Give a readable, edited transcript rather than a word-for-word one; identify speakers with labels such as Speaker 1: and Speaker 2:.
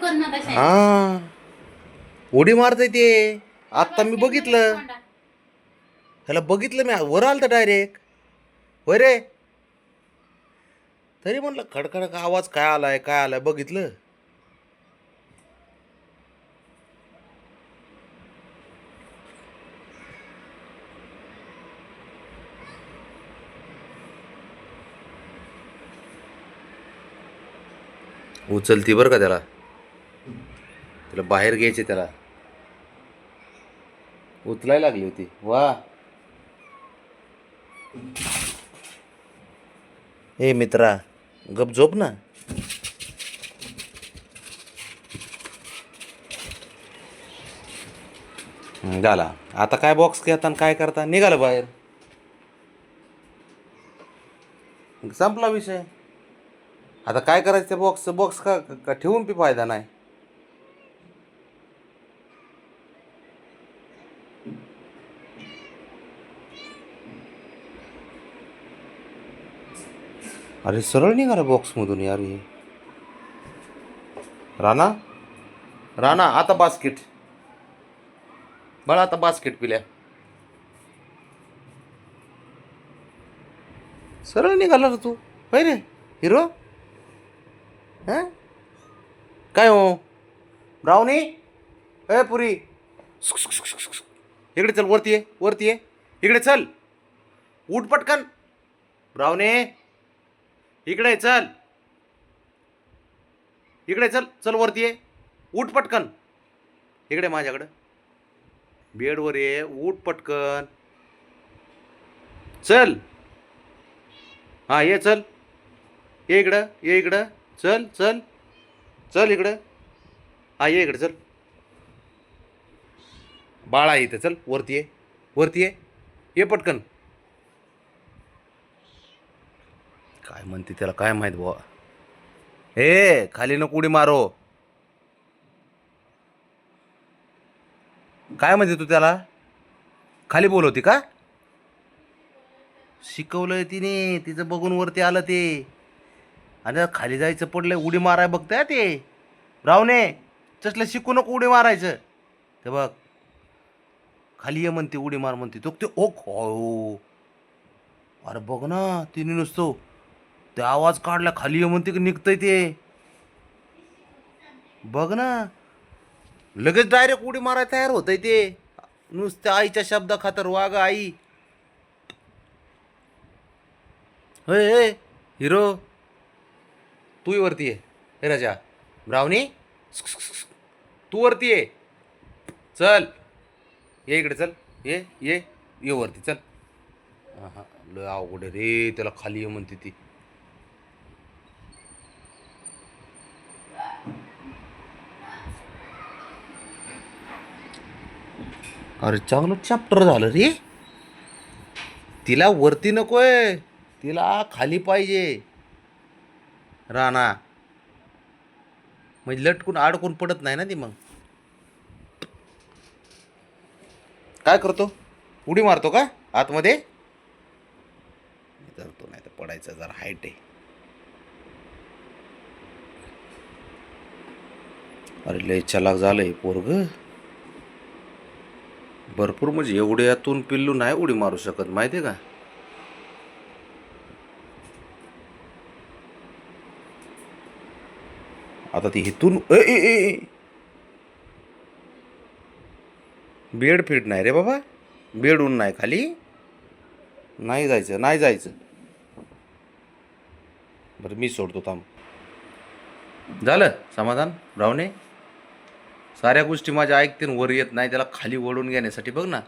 Speaker 1: हा उडी मारतय ते. आता मी बघितलं, ह्याला बघितलं मी, वर आलं तर डायरेक्ट. होय रे. तरी म्हणलं खडखड आवाज काय आलाय काय आलाय बघितलं. उचलती बरं का त्याला, त्याला बाहेर घ्यायचे, त्याला उचलायला लागली होती. वा. ए मित्रा, गप झोप ना. झाला आता काय बॉक्स घेता आणि काय करता, निघालं बाहेर, संपला विषय. आता काय करायचं, बॉक्स बॉक्स का ठेवून बी फायदा नाही. अरे सरळ निघाला बॉक्समधून यार हे. राणा, राणा आता बास्केट, बळा आता बास्केट पिल्या. सरळ निघाला रे तू. होय रे हिरो. हा काय हो ब्राउनी, ए पुरी, इकडे चल, वरती ये, वरती ये, इकडे चल, उठ पटकन. ब्राउनी इकडे चल, इकडे चल, चल वरती ये, उठ पटकन, इकडे माझ्याकडं बेडवर ये, उठ पटकन, चल. हां ये, चल, ये इकडं, ये इकडं, चल चल चल इकडं. हां ये इकडे, चल बाळा इथं, चल वरती ये, वरती ये पटकन. काय म्हणते त्याला काय माहित बुवा. हे खाली नको उडी मारो. काय म्हणते तू त्याला, खाली बोलवती का. शिकवलंय तिने, तिचं बघून वरती आलं ते. आणि खाली जायचं पडलंय, उडी माराय बघताय ते. रावणे तसलं शिकू नको उडी मारायचं. ते बघ खाली ये म्हणते, उडी मार म्हणते तो ते. ओ हो, अरे बघ ना, तिने नुसतं ते आवाज काढला, खाली ये म्हणते की निघतंय ते. बघ ना, लगेच डायरेक्ट उडी मारायला तयार होतंय ते, नुसत्या आईच्या शब्दा खातर. वाग आई. होय हिरो, तू वरती ये. हे राजा ब्राउनी, तू वरती ये, चल, ये इकडे, चल, ये वरती, चल. हां लय अवघड रे, त्याला खाली ये म्हणते ती. अरे चांगलं चॅप्टर झालं रे. तिला वरती नकोय, तिला खाली पाहिजे. राणा म्हणजे लटकून अडकून पडत नाही ना ती. मग काय करतो, उडी मारतो का आतमध्ये. करतो नाही तर पडायचं, जरा हाईट आहे. अरे लय चलाक झालंय पोरग. भरपूर म्हणजे एवढे यातून पिल्लू नाही उडी मारू शकत, माहितीये का. आता ती इथून बेड फीड नाही रे बाबा, बेडून नाही, खाली नाही जायचं, नाही जायचं. बरं मी सोडतो, थांब. झालं समाधान रावणे. साऱ्या गोष्टी माझ्या ऐकते, वर येत नाही, त्याला खाली वळून घेण्यासाठी बघ ना.